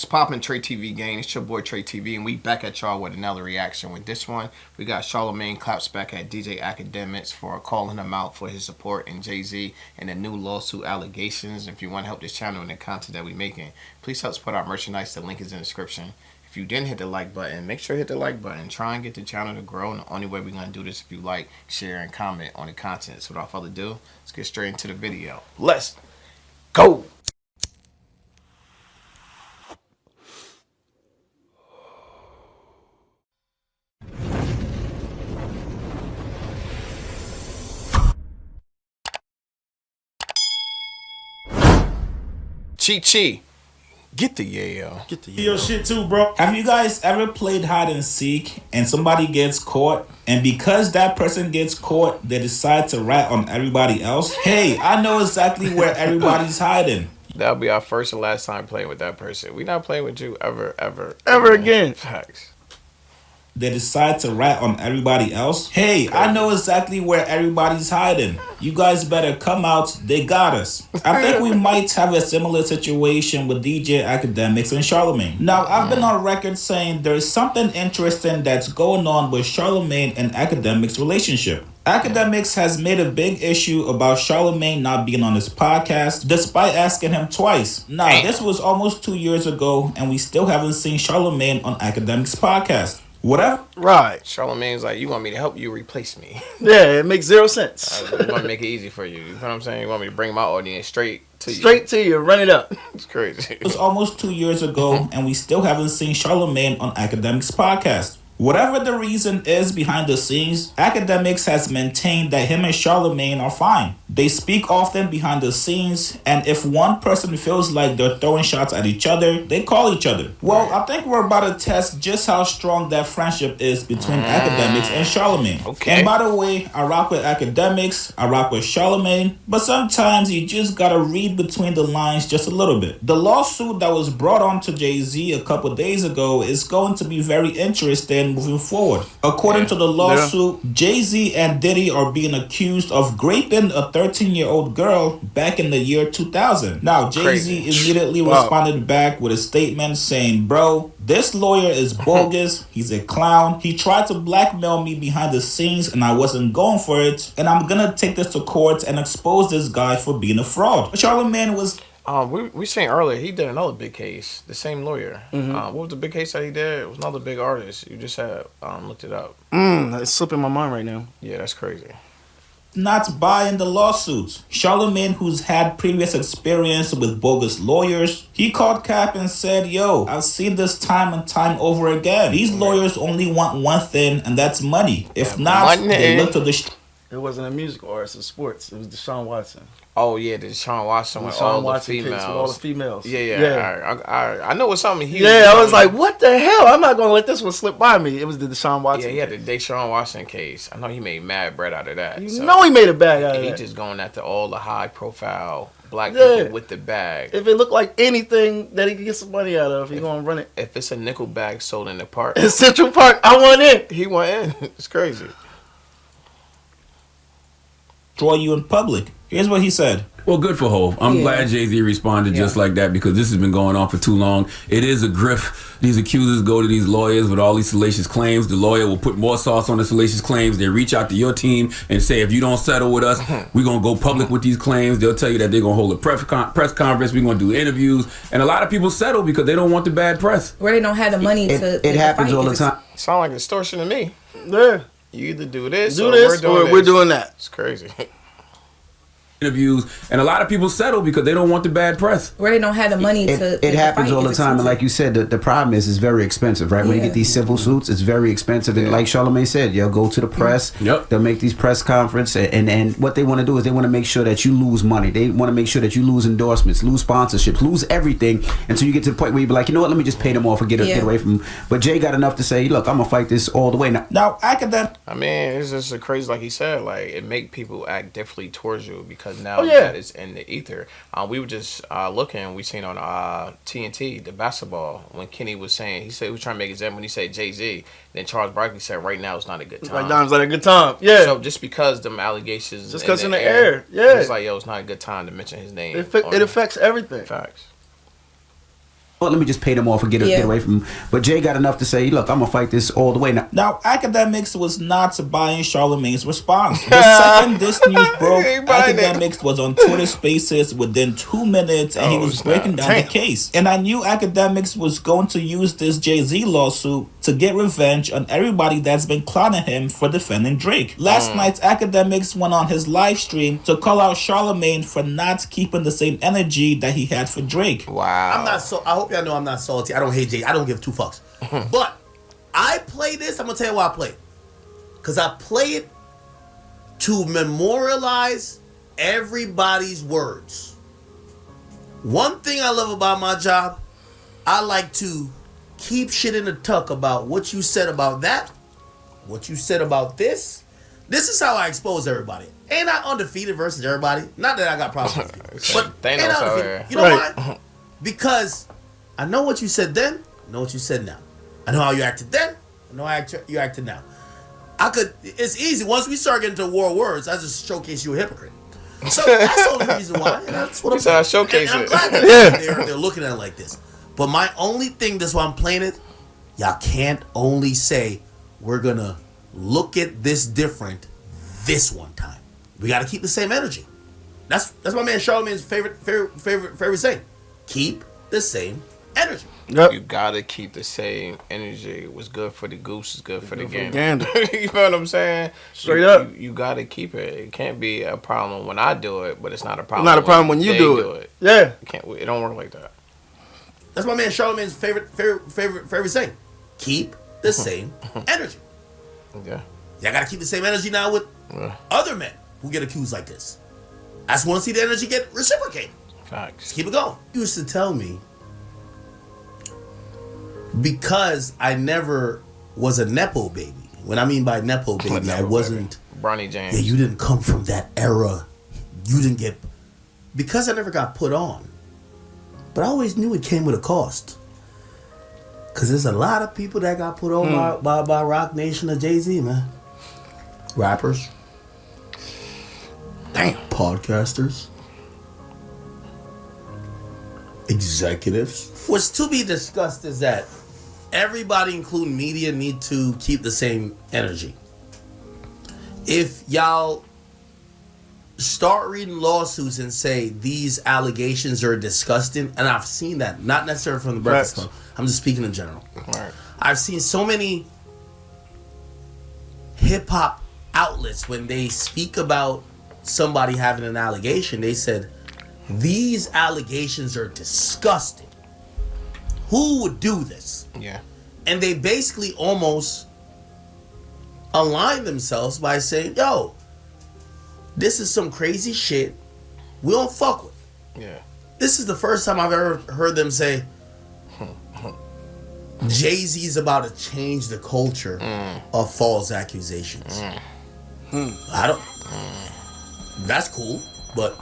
What's poppin', Trey TV gang? It's your boy Trey TV, and we back at y'all with another reaction. With this one, we got Charlamagne CLAPS back at DJ Academics for calling him out for his support in Jay-Z and the new lawsuit allegations. If you want to help this channel and the content that we making, please help support our merchandise. The link is in the description. If you didn't hit the like button, make sure to hit the like button. Try and get the channel to grow, and the only way we're going to do this if you like, share, and comment on the content. So without further ado, let's get straight into the video. Let's go! Chi, get the yayo. Get the yayo shit too, bro. Have you guys ever played hide and seek and somebody gets caught, and because that person gets caught, they decide to rat on everybody else? Hey, I know exactly where everybody's hiding. That'll be our first and last time playing with that person. We not playing with you ever again. Facts. They decide to rat on everybody else. Hey, I know exactly where everybody's hiding. You guys better come out. They got us. I think we might have a similar situation with DJ Academics and Charlamagne. Now, I've been on record saying there's something interesting that's going on with Charlamagne and Academics' relationship. Academics has made a big issue about Charlamagne not being on his podcast, despite asking him twice. Now, this was almost 2 years ago, and we still haven't seen Charlamagne on Academics' podcast. Whatever. Right. Charlamagne's like, you want me to help you replace me? Yeah, it makes zero sense. I want to make it easy for you. You know what I'm saying? You want me to bring my audience straight to you. Straight to you. Run it up. It's crazy. It was almost 2 years ago, and we still haven't seen Charlamagne on Academics' podcast. Whatever the reason is behind the scenes, Academics has maintained that him and Charlamagne are fine. They speak often behind the scenes, and if one person feels like they're throwing shots at each other, they call each other. Well, I think we're about to test just how strong that friendship is between Academics and Charlamagne. Okay. And by the way, I rock with Academics, I rock with Charlamagne, but sometimes you just gotta read between the lines just a little bit. The lawsuit that was brought on to Jay-Z a couple days ago is going to be very interesting moving forward. According to the lawsuit, Jay-Z and Diddy are being accused of raping a 13-year-old girl back in the year 2000. Now, Jay-Z immediately responded back with a statement saying, bro, this lawyer is bogus. He's a clown. He tried to blackmail me behind the scenes and I wasn't going for it. And I'm gonna take this to court and expose this guy for being a fraud. Charlamagne was... we seen earlier he did another big case. The same lawyer. What was the big case that he did? It was another big artist. You just had looked it up. It's slipping my mind right now. Yeah, that's crazy. Not buying the lawsuits. Charlamagne, who's had previous experience with bogus lawyers, he called Cap and said, yo, I've seen this time and time over again. These lawyers only want one thing, and that's money. If not, they look to the... It wasn't a music artist, it was sports. It was Deshaun Watson. Oh yeah, the Deshaun Watson with all the females. All the females. Yeah. I know it's something he. Yeah, I was like, what the hell? I'm not gonna let this one slip by me. It was the Deshaun Watson. Yeah, he had the Deshaun Watson case. I know he made mad bread out of that. You know he made a bag out of that. He just going after all the high profile black people with the bag. If it looked like anything that he could get some money out of, he's gonna run it. If it's a nickel bag sold in the park, in Central Park, I want in. He went in. It's crazy. Draw you in public. Here's what he said. Well, good for Hov. I'm glad Jay-Z responded just like that, because this has been going on for too long. It is a grift. These accusers go to these lawyers with all these salacious claims. The lawyer will put more sauce on the salacious claims. They reach out to your team and say, if you don't settle with us, we're going to go public with these claims. They'll tell you that they're going to hold a press conference. We're going to do interviews. And a lot of people settle because they don't want the bad press. Where they don't have the money to It happens all the time. Sound like extortion to me. Yeah. You either do this, or we're doing that. It's crazy. Interviews, and a lot of people settle because they don't want the bad press. Where they don't have the money to it happens all the time, and like you said, the problem is it's very expensive, right? When you get these civil suits, it's very expensive, and like Charlamagne said, you'll go to the press, they'll make these press conference, and what they want to do is they want to make sure that you lose money. They want to make sure that you lose endorsements, lose sponsorships, lose everything, until you get to the point where you be like, you know what, let me just pay them off and get away from them. But Jay got enough to say, look, I'm gonna fight this all the way. Now Academic. I mean, it's just crazy, like he said, like it make people act differently towards you because now that it's in the ether. We were just looking, we seen on TNT the basketball when Kenny was saying, he said he was trying to make his end when he said Jay-Z, then Charles Barkley said right now it's not a good time. Right now it's not a good time. Yeah. So just because them allegations just because in the air, yeah, it's like, yo, it's not a good time to mention his name. It affects everything. Facts. oh, let me just pay them off and get away from them. But Jay got enough to say, look, I'm gonna fight this all the way now. Now, Akademiks was not buying Charlamagne's response. The second this news broke, Akademiks was on Twitter Spaces within 2 minutes, and he was breaking down the case. And I knew Akademiks was going to use this Jay-Z lawsuit to get revenge on everybody that's been clowning him for defending Drake. Last night, Akademiks went on his live stream to call out Charlamagne for not keeping the same energy that he had for Drake. Wow. I'm not so. I hope y'all know I'm not salty. I don't hate Jay. I don't give two fucks. But I play this. I'm gonna tell you why I play it. Cause I play it to memorialize everybody's words. One thing I love about my job, I like to keep shit in the tuck about what you said about that, what you said about this. This is how I expose everybody. Ain't I undefeated versus everybody? Not that I got problems with people, but ain't I undefeated? You know why? Because I know what you said then, I know what you said now. I know how you acted then, I know how you acted now. It's easy. Once we start getting to war of words, I just showcase you a hypocrite. So that's the only reason why. And that's what I'm saying. Showcase I'm it. glad that they're looking at it like this. But my only thing, that's why I'm playing it, y'all can't only say, we're going to look at this different this one time. We got to keep the same energy. That's my man Charlamagne's favorite saying. Keep the same energy. Yep. You gotta keep the same energy. What's good for the goose is good for the gander. You know what I'm saying? Straight up. You gotta keep it. It can't be a problem when I do it, but it's not a problem. Not a problem when you do it. Yeah. It don't work like that. That's my man Charlamagne's favorite saying. Keep the same energy. Yeah. Y'all gotta keep the same energy now with other men who get accused like this. I just want to see the energy get reciprocated. Facts. Just keep it going. You used to tell me, because I never was a Nepo baby. When I mean by Nepo baby, I wasn't... Bronny James. Yeah, you didn't come from that era. You didn't get... Because I never got put on. But I always knew it came with a cost. Because there's a lot of people that got put on by Rock Nation or Jay-Z, man. Rappers. Damn. Podcasters. Executives. What's to be discussed is that everybody, including media, need to keep the same energy. If y'all start reading lawsuits and say these allegations are disgusting, and I've seen that, not necessarily from the Breakfast Club, I'm just speaking in general. Right. I've seen so many hip-hop outlets, when they speak about somebody having an allegation, they said, these allegations are disgusting. Who would do this? Yeah. And they basically almost align themselves by saying, yo, this is some crazy shit we don't fuck with. Yeah. This is the first time I've ever heard them say Jay-Z's about to change the culture of false accusations. I don't... That's cool, but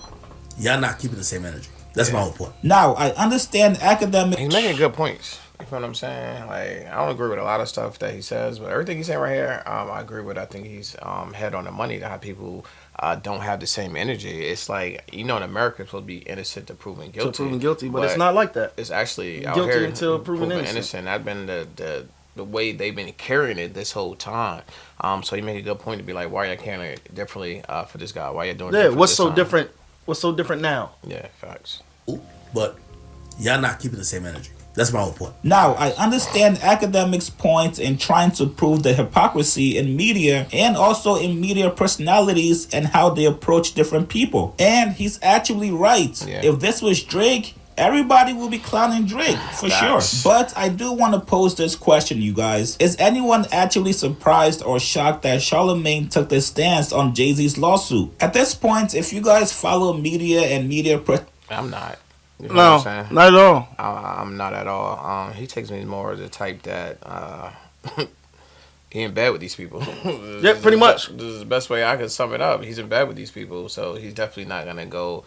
y'all not keeping the same energy. That's my whole point. Now, I understand Akademiks... He's making good points. You feel what I'm saying? Like, I don't agree with a lot of stuff that he says, but everything he's saying right here, I agree with. I think he's head on the money to how people don't have the same energy. It's like, you know, in America, it's supposed to be innocent to proven guilty. But it's not like that. It's actually out Guilty here until proven innocent. That's been the way they've been carrying it this whole time. So you make a good point to be like, why are you carrying it differently for this guy? Why are you doing it different? What's so different? What's so different now? Yeah, facts. But y'all not keeping the same energy. That's my whole point. Now, I understand Akademiks' point in trying to prove the hypocrisy in media and also in media personalities and how they approach different people. And he's actually right. Yeah. If this was Drake, everybody will be clowning Drake, for sure. But I do want to pose this question, you guys. Is anyone actually surprised or shocked that Charlamagne took this stance on Jay-Z's lawsuit? At this point, if you guys follow media and media... I'm not. You know No, what I'm saying? not at all. I'm not at all. He takes me more as the type that he in bed with these people. Yeah, pretty much. This is the best way I can sum it up. He's in bed with these people, so he's definitely not gonna go.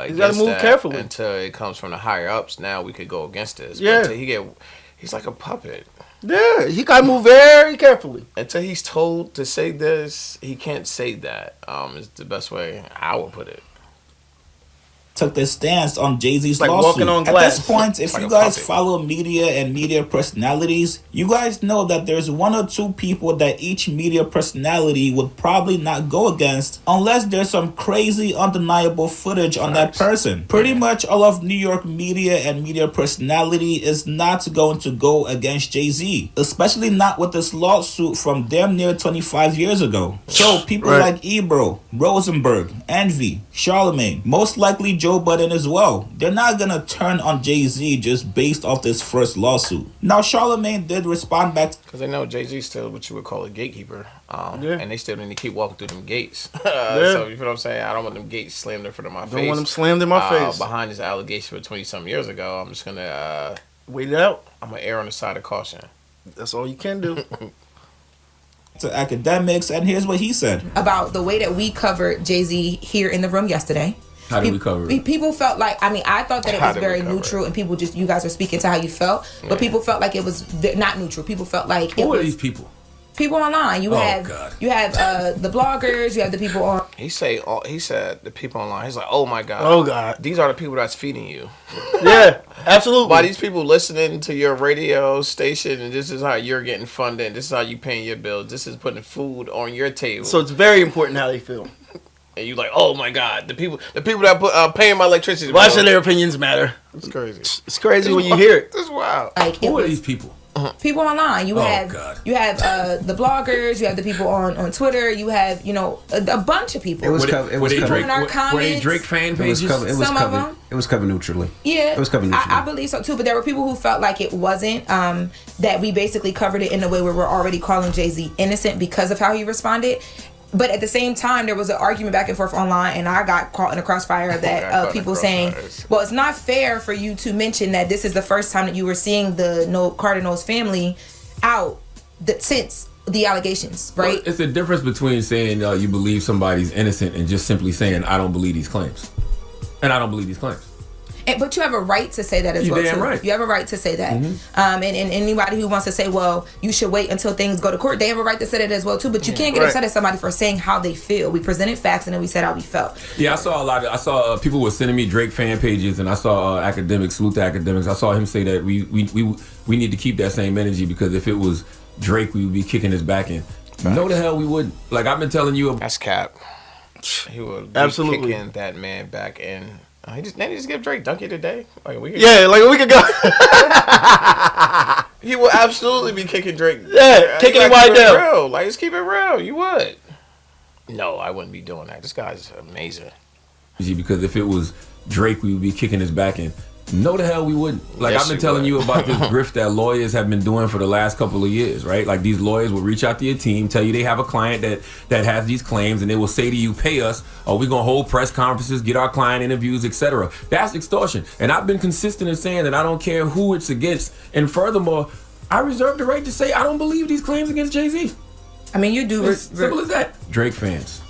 He's got to move carefully until it comes from the higher ups. Now we could go against this. Yeah. But until he's like a puppet. Yeah, he got to move very carefully. Until he's told to say this, he can't say that. Is the best way I would put it. took their stance on Jay-Z's like lawsuit. walking on At glass. this point, if Like you a guys puppet. follow media and media personalities, you guys know that there's one or two people that each media personality would probably not go against unless there's some crazy, undeniable footage on that person. Pretty much all of New York media and media personality is not going to go against Jay-Z, especially not with this lawsuit from damn near 25 years ago. So people like Ebro, Rosenberg, Envy, Charlamagne, most likely Joe Budden as well, they're not gonna turn on Jay-Z just based off this first lawsuit. Now Charlamagne did respond back Because they know Jay-Z's still what you would call a gatekeeper. Yeah. And they still need to keep walking through them gates. So, you know what I'm saying? I don't want them gates slammed in front of my face. Don't want them slammed in my face. Behind this allegation for 20-something years ago, I'm just going to... Wait it out. I'm going to err on the side of caution. That's all you can do. to Academics, and here's what he said. About the way that we covered Jay-Z here in the room yesterday. How did we cover it? People felt like, I mean, I thought that it How was did we very cover neutral, it? and people just, you guys were speaking to how you felt, but people felt like it was not neutral. People felt like it Who are was these people? people online. You Oh, have God. you have the bloggers, you have the people on. He said the people online, he's like, oh my God. Oh, God. These are the people that's feeding you. Yeah, absolutely. Why these people listening to your radio station, and this is how you're getting funded, this is how you paying your bills, this is putting food on your table. So it's very important how they feel. And you like, oh my God, the people that put paying my electricity. Why bill. should their opinions matter? It's crazy. It's crazy when you hear it. This is wild. Like it Who are was these people? people online. You Oh, have God. you have the bloggers, you have the people on Twitter, you have a bunch of people. It was Were they- covered. It were was they covered. Drake? In our Were they comments. Drake fan It was pages? covered. It was Some of covered. them. It was covered neutrally. Yeah, It was covered neutrally. I believe so too. But there were people who felt like it wasn't. That we basically covered it in a way where we're already calling Jay-Z innocent because of how he responded. But at the same time, there was an argument back and forth online, and I got caught in a crossfire of Got caught that in people the saying, crossfires. "Well, it's not fair for you to mention that this is the first time that you were seeing the Cardinals family out since the allegations, right?" Well, it's a difference between saying you believe somebody's innocent and just simply saying, I don't believe these claims. And I don't believe these claims. But you have a right to say that as You well damn too. right. You have a right to say that. And anybody who wants to say, well, you should wait until things go to court, they have a right to say that as well too. But you can't get Right. upset at somebody for saying how they feel. We presented facts and then we said how we felt. Yeah, I saw people were sending me Drake fan pages, and I saw Academics, salute to Academics. I saw him say that we need to keep that same energy, because if it was Drake, we would be kicking his back in. No, the hell we wouldn't. Like I've been telling you. That's cap. He would be Absolutely. kicking that man back in. Didn't he just give Drake Donkey today? Like Yeah, like a week ago. He will absolutely be kicking Drake. Yeah, kicking him right down. Real. Like, just keep it real. You would. No, I wouldn't be doing that. This guy's amazing. Because if it was Drake, we would be kicking his back in. No, the hell we wouldn't. Like Yes, I've been you telling would. you about this grift that lawyers have been doing for the last couple of years, right? Like these lawyers will reach out to your team, tell you they have a client that has these claims, and they will say to you, pay us, or we're gonna hold press conferences, get our client interviews, etc. That's extortion. And I've been consistent in saying that I don't care who it's against. And furthermore, I reserve the right to say I don't believe these claims against Jay-Z. I mean, you do. It's simple as that. Drake fans,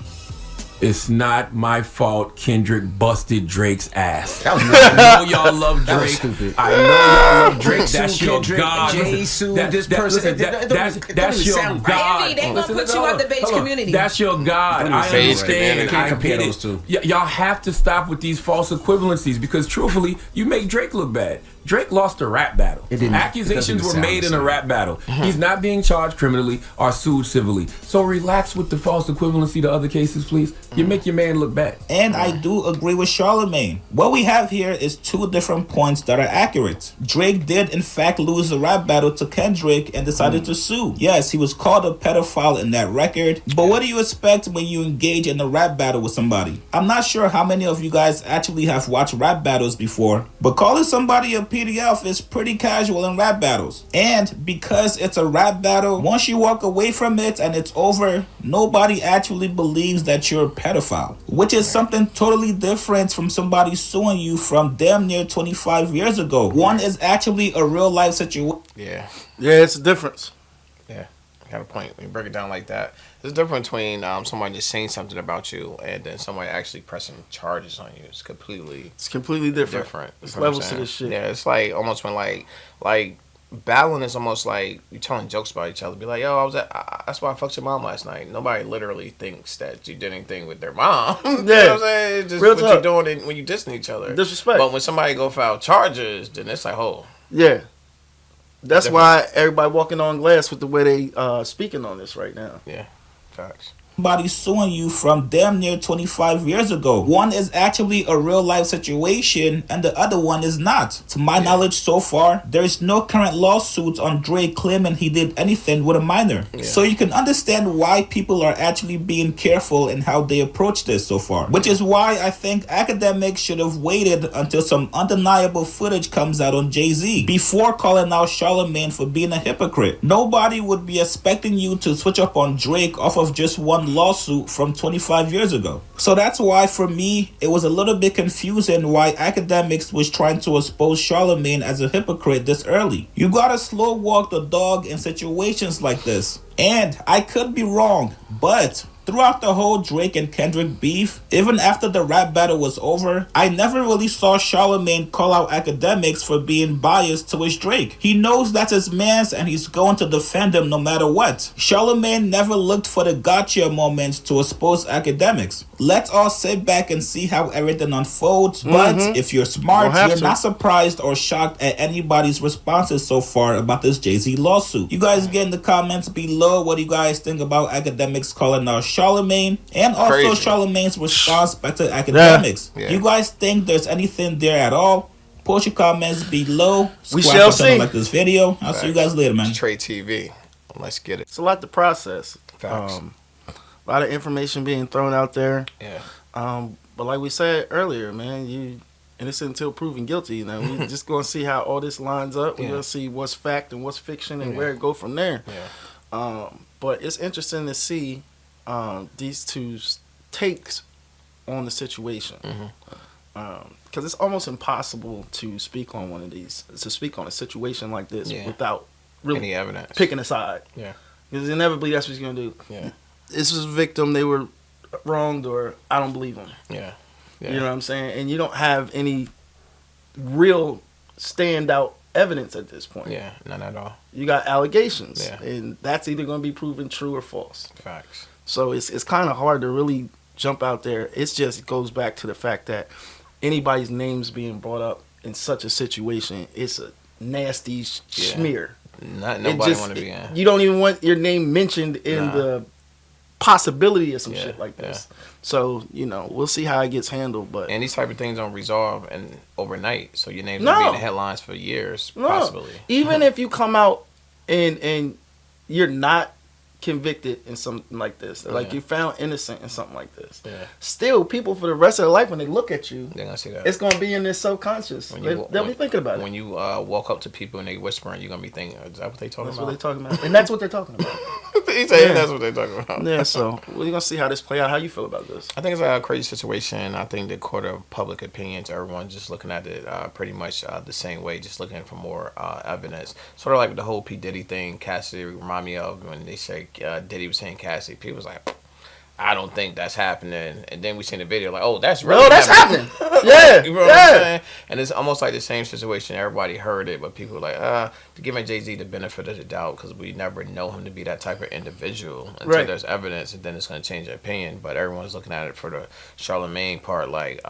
it's not my fault Kendrick busted Drake's ass. I know y'all love That was Drake. stupid. I know y'all love Drake. Sued That's your Kendrick, God. Jay Listen, sued that- this that- person. listen, It don't that's even your sound right. God. Envy, they gonna Listen, put you hold out the on, beige hold on. community. That's your God. Don't I even Beige sound community. understand. Can't I compare get those it. two. Y'all have to stop with these false equivalencies, because truthfully, you make Drake look bad. Drake lost a rap battle. It didn't- it Accusations doesn't were sound made the in a same. rap battle. He's not being charged criminally or sued civilly. So relax with the false equivalency to other cases, please. You make your man look bad. And I do agree with Charlamagne. What we have here is two different points that are accurate. Drake did in fact lose a rap battle to Kendrick and decided to sue. Yes, he was called a pedophile in that record, but what do you expect when you engage in a rap battle with somebody? I'm not sure how many of you guys actually have watched rap battles before, but calling somebody a PDF is pretty casual in rap battles. And because it's a rap battle, once you walk away from it and it's over, nobody actually believes that you're a pedophile, which is something totally different from somebody suing you from damn near 25 years ago. One is actually a real life situation. Yeah. Yeah, it's a difference. Yeah. Got a point. When you break it down like that, there's a difference between somebody just saying something about you and then somebody actually pressing charges on you. It's completely It's completely different. different. It's You know what I'm levels to saying? this shit. Yeah, it's like almost when like battling is almost like you telling jokes about each other. Be like, yo, that's why I fucked your mom last night. Nobody literally thinks that you did anything with their mom. You know what I'm saying? It's just Real what talk. you're doing when you dissing each other. Disrespect. But when somebody go file charges, then it's like, oh. Yeah. That's Different. why everybody walking on glass with the way they speaking on this right now. Yeah, facts. Somebody suing you from damn near 25 years ago. One is actually a real life situation and the other one is not. To my knowledge so far, there is no current lawsuits on Drake claiming he did anything with a minor. Yeah. So you can understand why people are actually being careful in how they approach this so far. Which is why I think Akademiks should have waited until some undeniable footage comes out on Jay-Z before calling out Charlamagne for being a hypocrite. Nobody would be expecting you to switch up on Drake off of just one lawsuit from 25 years ago. So that's why for me it was a little bit confusing why Akademiks was trying to expose Charlamagne as a hypocrite this early. You gotta slow walk the dog in situations like this. And I could be wrong, but throughout the whole Drake and Kendrick beef, even after the rap battle was over, I never really saw Charlamagne call out Akademiks for being biased towards Drake. He knows that's his man's and he's going to defend him no matter what. Charlamagne never looked for the gotcha moments to expose Akademiks. Let's all sit back and see how everything unfolds, but if you're smart, you're not surprised or shocked at anybody's responses so far about this Jay-Z lawsuit. You guys get in the comments below what you guys think about Akademiks calling out Charlamagne and also Crazy. Charlamagne's response back to Akademiks. Yeah. You guys think there's anything there at all? Post your comments below. We Subscribe shall if you don't see. like this video. I'll see you guys later, man. Trade TV. Let's get it. It's a lot to process. Facts. A lot of information being thrown out there. Yeah. But like we said earlier, man, you innocent until proven guilty. You know, we just gonna see how all this lines up. We're gonna see what's fact and what's fiction and where it go from there. Yeah. But it's interesting to see these two takes on the situation. Because it's almost impossible to speak on one of these, to speak on a situation like this without really Any evidence. picking a side. Yeah. Because inevitably that's what you're going to do. Yeah. This is a victim, they were wronged, or I don't believe them. Yeah. You know what I'm saying? And you don't have any real standout evidence at this point. Yeah, none at all. You got allegations. Yeah. And that's either going to be proven true or false. Facts. So it's kind of hard to really jump out there. It just goes back to the fact that anybody's names being brought up in such a situation, it's a nasty smear. Nobody want to be in. You don't even want your name mentioned in the possibility of some shit like this. So, you know, we'll see how it gets handled. But And these type of things don't resolve and overnight. So your name's gonna be in the headlines for years, possibly. Even if you come out and you're not convicted in something like this, like you found innocent in something like this, still people for the rest of their life, when they look at you, they're gonna see that. it's gonna be in their subconscious. They'll be thinking about it. When you walk up to people and they whispering, you're gonna be thinking, is that what they talking That's about? what they're talking about, and that's what they're talking about. He's saying that's what they're talking about. Yeah, so we're gonna see how this play out. How you feel about this? I think it's a crazy situation. I think the court of public opinions, everyone's just looking at it pretty much the same way, just looking for more evidence. Sort of like the whole P. Diddy thing, Cassidy remind me of when they say Diddy was saying Cassidy. People was like, I don't think that's happening. And then we seen the video like, oh, that's really that's happening. Yeah, you know what I'm saying? And it's almost like the same situation. Everybody heard it, but people were like, giving Jay-Z the benefit of the doubt because we never know him to be that type of individual until there's evidence, and then it's going to change their opinion. But everyone's looking at it for the Charlamagne part, like,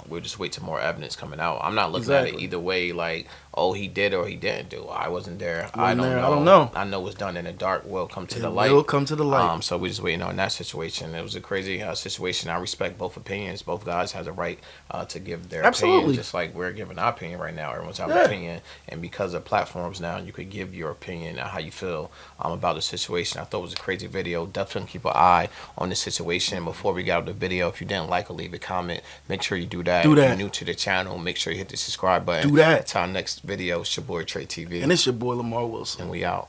we'll just wait till more evidence coming out. I'm not looking at it either way, like, oh, he did or he didn't do. I wasn't there. I don't know. I know what's done in the dark will come to the light. It will come to the light. So we're just waiting on that situation. It was a crazy situation. I respect both opinions. Both guys have the right to give their opinion, just like we're giving our opinion right now. Everyone's have an opinion, and because of platforms now, you could give your opinion on how you feel about the situation. I thought it was a crazy video. Definitely keep an eye on the situation. Before we got out the video, if you didn't like or leave a comment, make sure you do that. If you're new to the channel, make sure you hit the subscribe button. Do that. Until our next video, it's your boy Trey TV. And it's your boy Lamar Wilson. And we out.